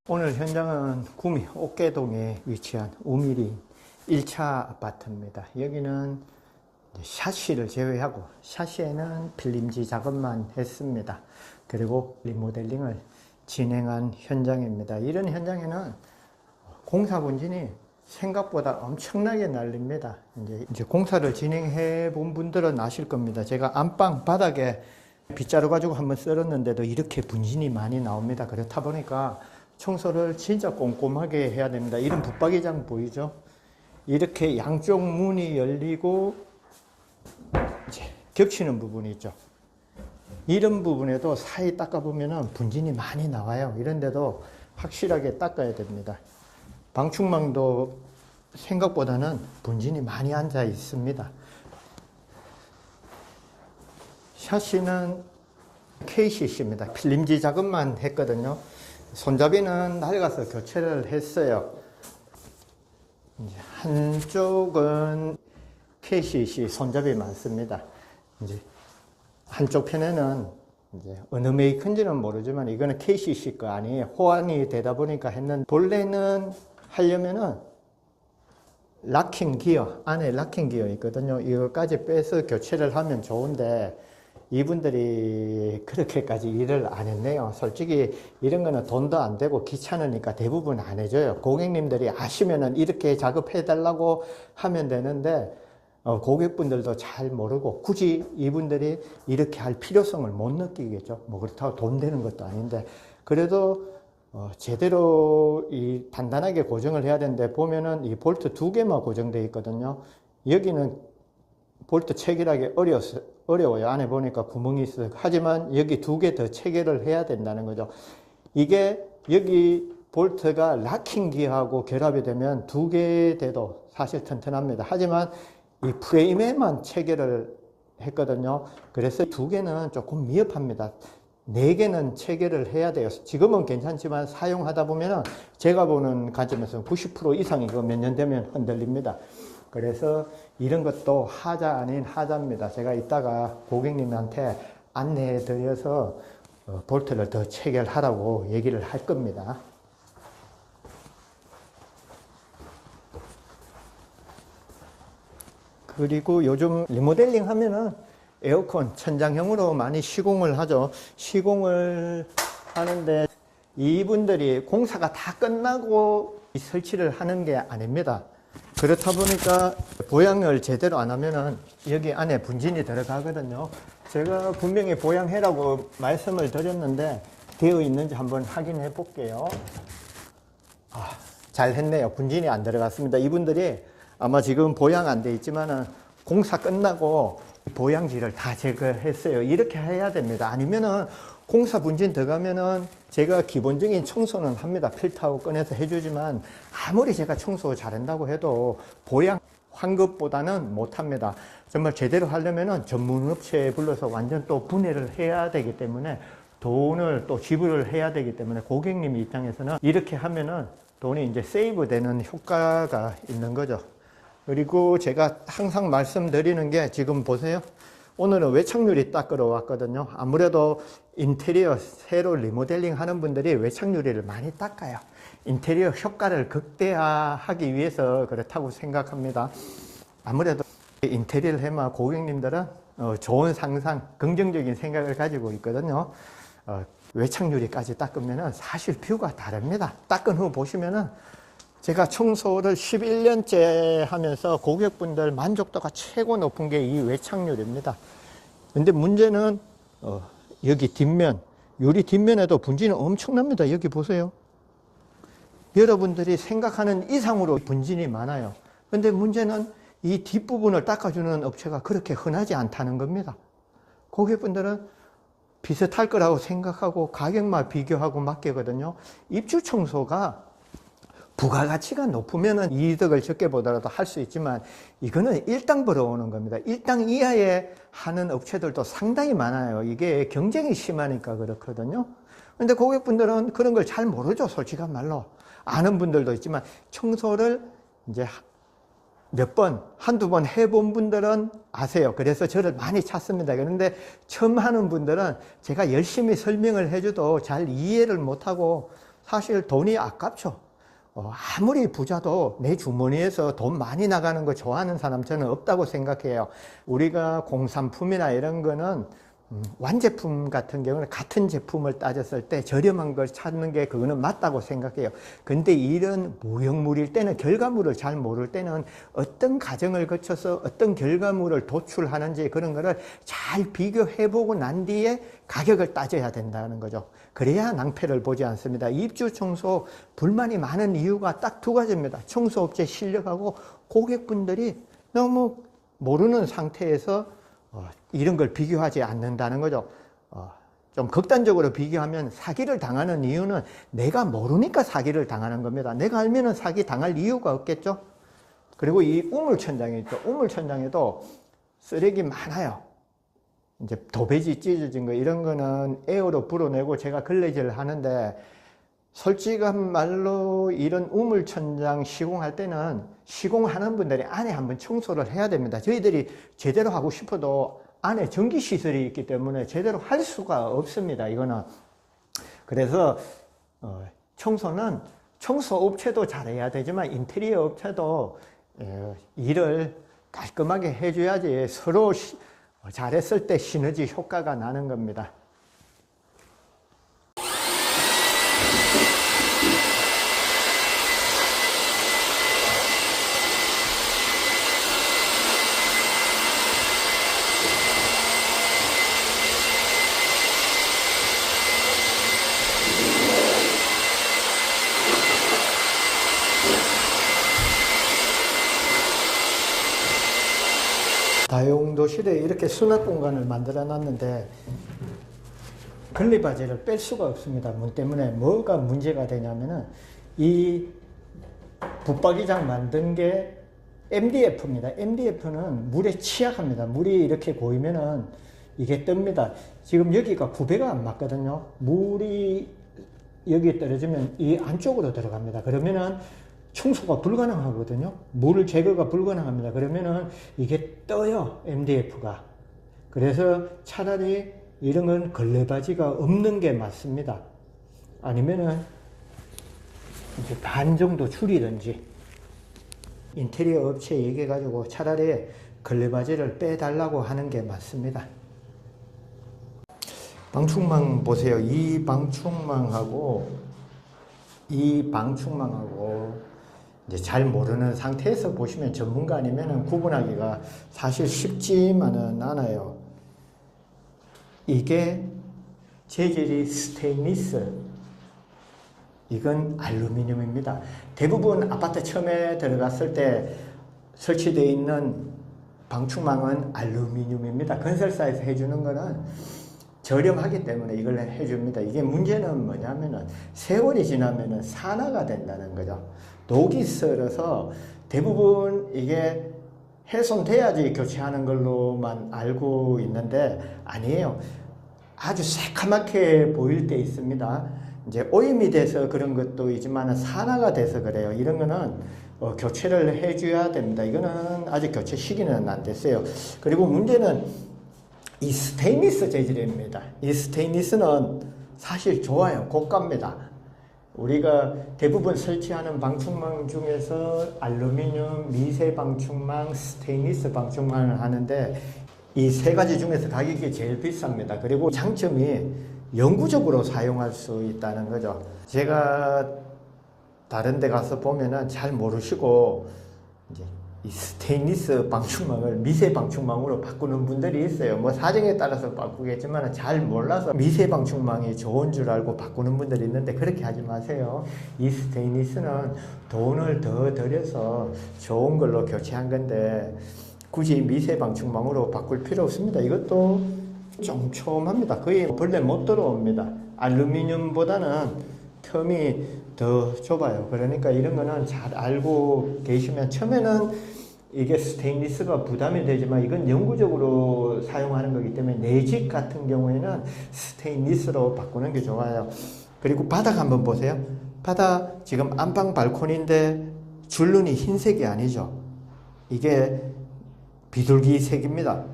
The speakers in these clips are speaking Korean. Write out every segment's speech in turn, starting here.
오늘 현장은 구미 옥계동에 위치한 우미리 1차 아파트입니다. 여기는 샤시를 제외하고 샤시에는 필름지 작업만 했습니다. 그리고 리모델링을 진행한 현장입니다. 이런 현장에는 공사 분진이 생각보다 엄청나게 날립니다. 이제 공사를 진행해 본 분들은 아실 겁니다. 제가 안방 바닥에 빗자루 가지고 한번 썰었는데도 이렇게 분진이 많이 나옵니다. 그렇다 보니까 청소를 진짜 꼼꼼하게 해야 됩니다. 이런 붙박이장 보이죠? 이렇게 양쪽 문이 열리고 이제 겹치는 부분이 있죠. 이런 부분에도 사이 닦아보면 분진이 많이 나와요. 이런데도 확실하게 닦아야 됩니다. 방충망도 생각보다는 분진이 많이 앉아 있습니다. 샤시는 KCC입니다. 필름지 작업만 했거든요. 손잡이는 낡아서 교체를 했어요. 이제 한쪽은 KCC 손잡이 많습니다. 이제 한쪽 편에는 이제 어느 메이커인지는 모르지만 이거는 KCC 거 아니에요. 호환이 되다 보니까 했는데, 본래는 하려면은 락킹 기어, 안에 락킹 기어 있거든요. 이거까지 빼서 교체를 하면 좋은데 이분들이 그렇게까지 일을 안 했네요. 솔직히 이런 거는 돈도 안 되고 귀찮으니까 대부분 안 해줘요. 고객님들이 아시면은 이렇게 작업해 달라고 하면 되는데 고객분들도 잘 모르고 굳이 이분들이 이렇게 할 필요성을 못 느끼겠죠. 뭐 그렇다고 돈 되는 것도 아닌데, 그래도 제대로 이 단단하게 고정을 해야 되는데, 보면은 이 볼트 2개만 고정되어 있거든요. 여기는 볼트 체결하기 어려워요. 안에 보니까 구멍이 있어요. 하지만 여기 2개 더 체결을 해야 된다는 거죠. 이게 여기 볼트가 락킹 기어하고 결합이 되면 2개 돼도 사실 튼튼합니다. 하지만 이 프레임에만 체결을 했거든요. 그래서 2개는 조금 미흡합니다. 4개는 체결을 해야 돼요. 지금은 괜찮지만 사용하다 보면 제가 보는 관점에서는 90% 이상 이거 몇 년 되면 흔들립니다. 그래서 이런 것도 하자 아닌 하자입니다. 제가 이따가 고객님한테 안내해 드려서 볼트를 더 체결하라고 얘기를 할 겁니다. 그리고 요즘 리모델링 하면은 에어컨 천장형으로 많이 시공을 하죠. 시공을 하는데 이분들이 공사가 다 끝나고 설치를 하는 게 아닙니다. 그렇다 보니까 보양을 제대로 안 하면은 여기 안에 분진이 들어가거든요. 제가 분명히 보양해라고 말씀을 드렸는데 되어 있는지 한번 확인해 볼게요. 잘 했네요. 분진이 안 들어갔습니다. 이분들이 아마 지금 보양 안 돼 있지만은 공사 끝나고 보양지를 다 제거했어요. 이렇게 해야 됩니다. 아니면은 공사 분진 들어가면은 제가 기본적인 청소는 합니다. 필터하고 꺼내서 해주지만 아무리 제가 청소 잘한다고 해도 보양 환급보다는 못합니다. 정말 제대로 하려면은 전문업체 불러서 완전 또 분해를 해야 되기 때문에 돈을 또 지불을 해야 되기 때문에 고객님 입장에서는 이렇게 하면은 돈이 이제 세이브 되는 효과가 있는 거죠. 그리고 제가 항상 말씀드리는 게, 지금 보세요. 오늘은 외착유리 닦으러 왔거든요. 아무래도 인테리어 새로 리모델링 하는 분들이 외착유리를 많이 닦아요. 인테리어 효과를 극대화하기 위해서 그렇다고 생각합니다. 아무래도 인테리어를 해만 고객님들은 좋은 상상, 긍정적인 생각을 가지고 있거든요. 외착유리까지 닦으면 사실 뷰가 다릅니다. 닦은 후 보시면은, 제가 청소를 11년째 하면서 고객분들 만족도가 최고 높은 게 이 외착유리입니다. 근데 문제는 여기 뒷면, 유리 뒷면에도 분진이 엄청납니다. 여기 보세요. 여러분들이 생각하는 이상으로 분진이 많아요. 근데 문제는 이 뒷부분을 닦아주는 업체가 그렇게 흔하지 않다는 겁니다. 고객분들은 비슷할 거라고 생각하고 가격만 비교하고 맡기거든요. 입주 청소가 부가가치가 높으면 이득을 적게 보더라도 할 수 있지만, 이거는 일당 벌어오는 겁니다. 일당 이하에 하는 업체들도 상당히 많아요. 이게 경쟁이 심하니까 그렇거든요. 근데 고객분들은 그런 걸 잘 모르죠. 솔직한 말로. 아는 분들도 있지만 청소를 이제 몇 번, 한두 번 해본 분들은 아세요. 그래서 저를 많이 찾습니다. 그런데 처음 하는 분들은 제가 열심히 설명을 해줘도 잘 이해를 못하고 사실 돈이 아깝죠. 아무리 부자도 내 주머니에서 돈 많이 나가는 거 좋아하는 사람 저는 없다고 생각해요. 우리가 공산품이나 이런 거는 완제품 같은 경우는 같은 제품을 따졌을 때 저렴한 걸 찾는 게 그거는 맞다고 생각해요. 근데 이런 무형물일 때는, 결과물을 잘 모를 때는 어떤 과정을 거쳐서 어떤 결과물을 도출하는지 그런 거를 잘 비교해보고 난 뒤에 가격을 따져야 된다는 거죠. 그래야 낭패를 보지 않습니다. 입주 청소 불만이 많은 이유가 딱 두 가지입니다. 청소업체 실력하고 고객분들이 너무 모르는 상태에서 이런 걸 비교하지 않는다는 거죠. 좀 극단적으로 비교하면 사기를 당하는 이유는 내가 모르니까 사기를 당하는 겁니다. 내가 알면은 사기 당할 이유가 없겠죠. 그리고 이 우물천장이 있죠. 우물천장에도 쓰레기 많아요. 이제 도배지 찢어진 거 이런 거는 에어로 불어내고 제가 걸레질을 하는데, 솔직한 말로 이런 우물천장 시공할 때는 시공하는 분들이 안에 한번 청소를 해야 됩니다. 저희들이 제대로 하고 싶어도 안에 전기시설이 있기 때문에 제대로 할 수가 없습니다. 이거는. 그래서 청소는 청소업체도 잘해야 되지만 인테리어 업체도 일을 깔끔하게 해줘야지 서로 잘했을 때 시너지 효과가 나는 겁니다. 다용도실에 이렇게 수납 공간을 만들어 놨는데 걸레바지를 뺄 수가 없습니다. 문 때문에. 뭐가 문제가 되냐면은 이 붙박이장 만든 게 MDF입니다. MDF는 물에 취약합니다. 물이 이렇게 고이면은 이게 뜹니다. 지금 여기가 구배가 안 맞거든요. 물이 여기에 떨어지면 이 안쪽으로 들어갑니다. 그러면은 청소가 불가능하거든요. 물 제거가 불가능합니다. 그러면은 이게 떠요, MDF가. 그래서 차라리 이런 건 걸레바지가 없는 게 맞습니다. 아니면은 이제 반 정도 줄이든지 인테리어 업체에 얘기해가지고 차라리 걸레바지를 빼달라고 하는 게 맞습니다. 방충망 보세요. 이 방충망하고 이 방충망하고 이제 잘 모르는 상태에서 보시면 전문가 아니면 구분하기가 사실 쉽지만은 않아요. 이게 재질이 스테인리스, 이건 알루미늄입니다. 대부분 아파트 처음에 들어갔을 때 설치되어 있는 방충망은 알루미늄입니다. 건설사에서 해주는 거는 저렴하기 때문에 이걸 해줍니다. 이게 문제는 뭐냐면은 세월이 지나면은 산화가 된다는 거죠. 녹이 슬어서 대부분 이게 훼손돼야지 교체하는 걸로만 알고 있는데 아니에요. 아주 새카맣게 보일 때 있습니다. 이제 오염이 돼서 그런 것도 있지만 산화가 돼서 그래요. 이런 거는 교체를 해줘야 됩니다. 이거는 아직 교체 시기는 안 됐어요. 그리고 문제는 이 스테인리스 재질입니다. 이 스테인리스는 사실 좋아요. 고가입니다. 우리가 대부분 설치하는 방충망 중에서 알루미늄, 미세 방충망, 스테인리스 방충망을 하는데 이 세 가지 중에서 가격이 제일 비쌉니다. 그리고 장점이 영구적으로 사용할 수 있다는 거죠. 제가 다른 데 가서 보면은 잘 모르시고 이제 이 스테인리스 방충망을 미세 방충망으로 바꾸는 분들이 있어요. 뭐 사정에 따라서 바꾸겠지만 잘 몰라서 미세 방충망이 좋은 줄 알고 바꾸는 분들이 있는데 그렇게 하지 마세요. 이 스테인리스는 돈을 더 들여서 좋은 걸로 교체한 건데 굳이 미세 방충망으로 바꿀 필요 없습니다. 이것도 촘촘합니다. 거의 벌레 못 들어옵니다. 알루미늄보다는 텀이 더 좁아요. 그러니까 이런 거는 잘 알고 계시면 처음에는 이게 스테인리스가 부담이 되지만 이건 영구적으로 사용하는 거기 때문에 내 집 같은 경우에는 스테인리스로 바꾸는 게 좋아요. 그리고 바닥 한번 보세요. 바닥 지금 안방 발코니인데 줄눈이 흰색이 아니죠. 이게 비둘기 색입니다.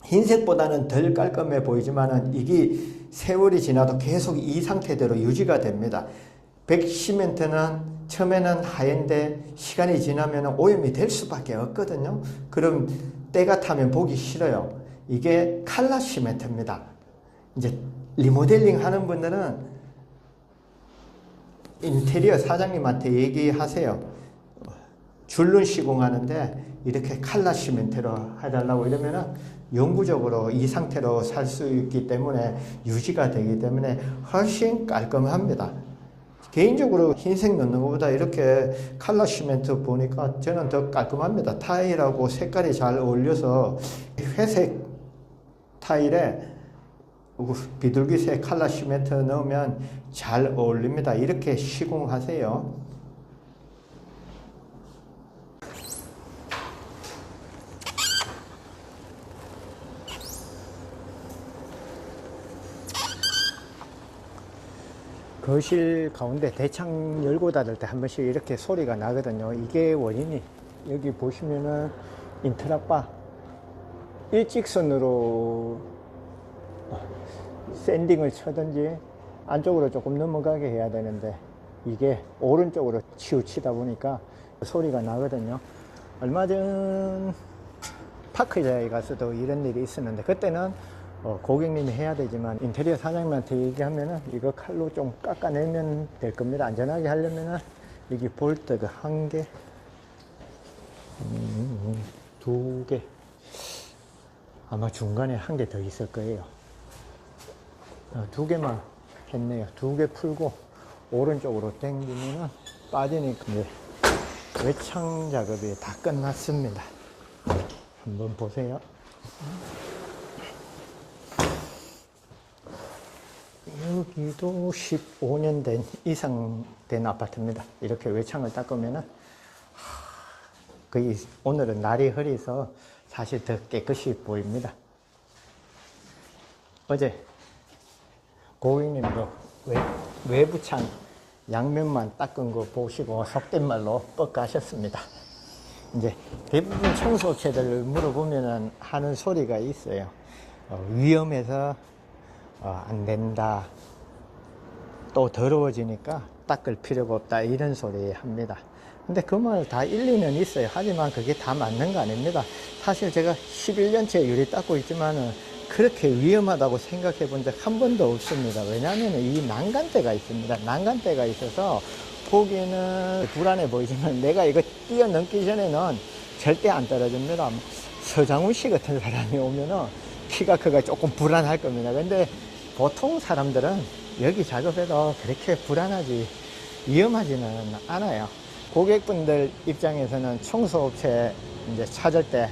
흰색보다는 덜 깔끔해 보이지만은 이게 세월이 지나도 계속 이 상태대로 유지가 됩니다. 백시멘트는 처음에는 하얀데 시간이 지나면 오염이 될 수밖에 없거든요. 그럼 때가 타면 보기 싫어요. 이게 칼라 시멘트입니다. 이제 리모델링 하는 분들은 인테리어 사장님한테 얘기하세요. 줄눈 시공하는데 이렇게 칼라 시멘트로 해달라고 이러면은 영구적으로 이 상태로 살 수 있기 때문에 유지가 되기 때문에 훨씬 깔끔합니다. 개인적으로 흰색 넣는 것보다 이렇게 칼라 시멘트 보니까 저는 더 깔끔합니다. 타일하고 색깔이 잘 어울려서 회색 타일에 비둘기색 칼라 시멘트 넣으면 잘 어울립니다. 이렇게 시공하세요. 거실 가운데 대창 열고 닫을 때 한 번씩 이렇게 소리가 나거든요. 이게 원인이 여기 보시면은 인트라바 일직선으로 샌딩을 쳐든지 안쪽으로 조금 넘어가게 해야 되는데 이게 오른쪽으로 치우치다 보니까 소리가 나거든요. 얼마 전 파크자에 가서도 이런 일이 있었는데 그때는 고객님이 해야 되지만 인테리어 사장님한테 얘기하면은 이거 칼로 좀 깎아내면 될 겁니다. 안전하게 하려면은 여기 볼트가 한 개, 두 개, 아마 중간에 한 개 더 있을 거예요. 두 개만 했네요. 두 개 풀고 오른쪽으로 당기면은 빠지니까 이제 외창 작업이 다 끝났습니다. 한번 보세요. 여기도 15년 된 이상 된 아파트입니다. 이렇게 외창을 닦으면은 거의 오늘은 날이 흐려서 사실 더 깨끗이 보입니다. 어제 고객님도 외부창 양면만 닦은 거 보시고 속된 말로 뻑가셨습니다. 이제 대부분 청소업체들 물어보면 하는 소리가 있어요. 위험해서 안 된다. 또 더러워지니까 닦을 필요가 없다. 이런 소리 합니다. 근데 그 말 다 일리는 있어요. 하지만 그게 다 맞는 거 아닙니다. 사실 제가 11년째 유리 닦고 있지만은 그렇게 위험하다고 생각해 본 적 한 번도 없습니다. 왜냐하면 이 난간대가 있습니다. 난간대가 있어서 보기에는 불안해 보이지만 내가 이거 뛰어넘기 전에는 절대 안 떨어집니다. 서장훈 씨 같은 사람이 오면은 키가 크가 조금 불안할 겁니다. 근데 보통 사람들은 여기 작업해도 그렇게 불안하지, 위험하지는 않아요. 고객분들 입장에서는 청소업체 이제 찾을 때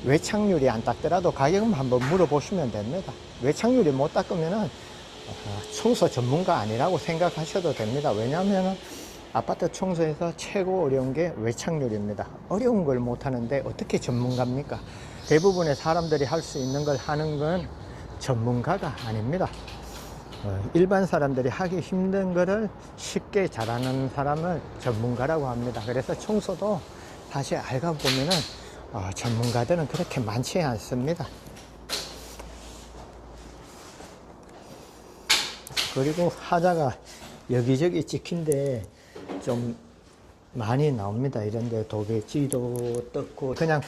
외창유리 안 닦더라도 가격은 한번 물어보시면 됩니다. 외창유리 못 닦으면은 청소 전문가 아니라고 생각하셔도 됩니다. 왜냐하면 아파트 청소에서 최고 어려운 게 외창유리입니다. 어려운 걸 못하는데 어떻게 전문가입니까? 대부분의 사람들이 할 수 있는 걸 하는 건 전문가가 아닙니다. 일반 사람들이 하기 힘든 거를 쉽게 잘하는 사람을 전문가라고 합니다. 그래서 청소도 사실 알고 보면은 전문가들은 그렇게 많지 않습니다. 그리고 하자가 여기저기 찍힌데 좀 많이 나옵니다. 이런데 도배지도 떴고 그냥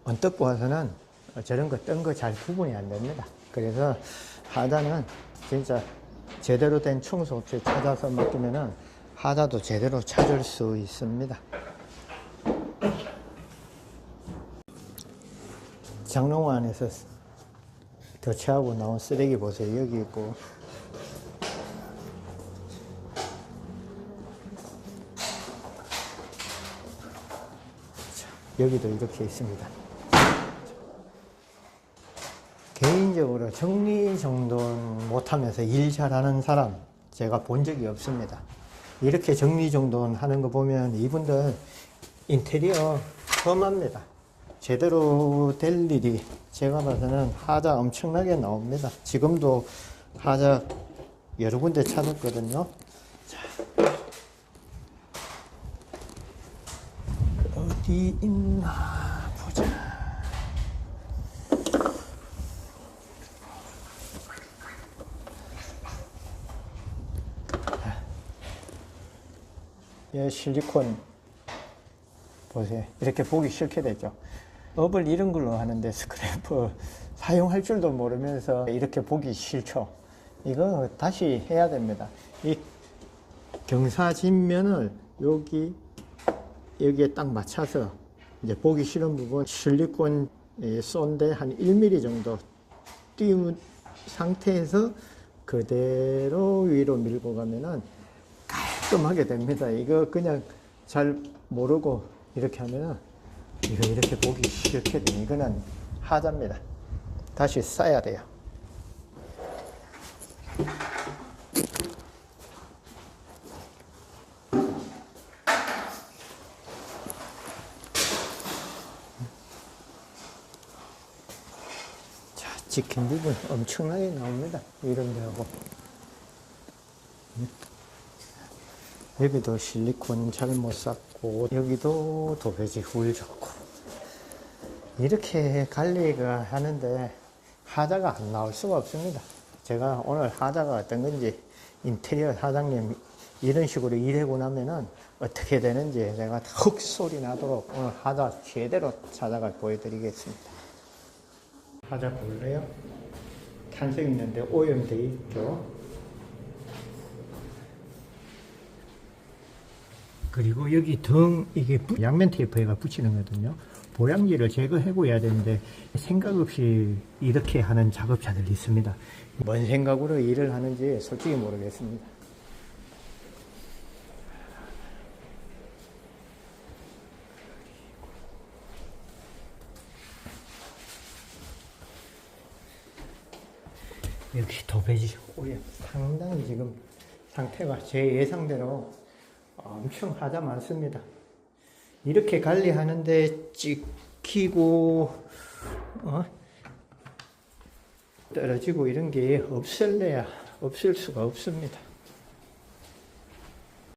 언뜻 보아서는 저런 거 뜬 거 잘 구분이 안 됩니다. 그래서 하자는 진짜 제대로 된 청소업체 찾아서 맡기면은 하자도 제대로 찾을 수 있습니다. 장롱안에서 교체하고 나온 쓰레기 보세요. 여기 있고 여기도 이렇게 있습니다. 개인적으로 정리정돈 못하면서 일 잘하는 사람 제가 본 적이 없습니다. 이렇게 정리정돈 하는 거 보면 이분들 인테리어 험합니다. 제대로 될 일이 제가 봐서는 하자 엄청나게 나옵니다. 지금도 하자 여러 군데 찾았거든요. 자, 어디 있나 보자. 이 실리콘 보세요. 이렇게 보기 싫게 되죠. 업을 이런 걸로 하는데 스크래퍼 사용할 줄도 모르면서 이렇게 보기 싫죠. 이거 다시 해야 됩니다. 이 경사진면을 여기에 딱 맞춰서 이제 보기 싫은 부분 실리콘 쏜데 한 1mm 정도 띄운 상태에서 그대로 위로 밀고 가면은 깔끔하게 됩니다. 이거 그냥 잘 모르고 이렇게 하면은 이거 이렇게 보기 싫게 되면 이거는 하자입니다. 다시 싸야 돼요. 자, 찍힌 부분 엄청나게 나옵니다. 이런 데하고. 여기도 실리콘 잘못 쌌고, 여기도 도배지 훌 좋고. 이렇게 관리가 하는데 하자가 안 나올 수가 없습니다. 제가 오늘 하자가 어떤 건지 인테리어 사장님 이런 식으로 일하고 나면은 어떻게 되는지 내가 흙 소리 나도록 오늘 하자 제대로 찾아가 보여드리겠습니다. 하자 볼래요? 탄성 있는데 오염되어 있죠. 그리고 여기 이게 양면 테이프가 붙이는 거거든요. 보양지를 제거해고야 되는데 생각 없이 이렇게 하는 작업자들이 있습니다. 뭔 생각으로 일을 하는지 솔직히 모르겠습니다. 역시 도배지 오염 상당히 지금 상태가 제 예상대로 엄청 하자 많습니다. 이렇게 관리하는데 찍히고 떨어지고 이런 게 없을 수가 없습니다.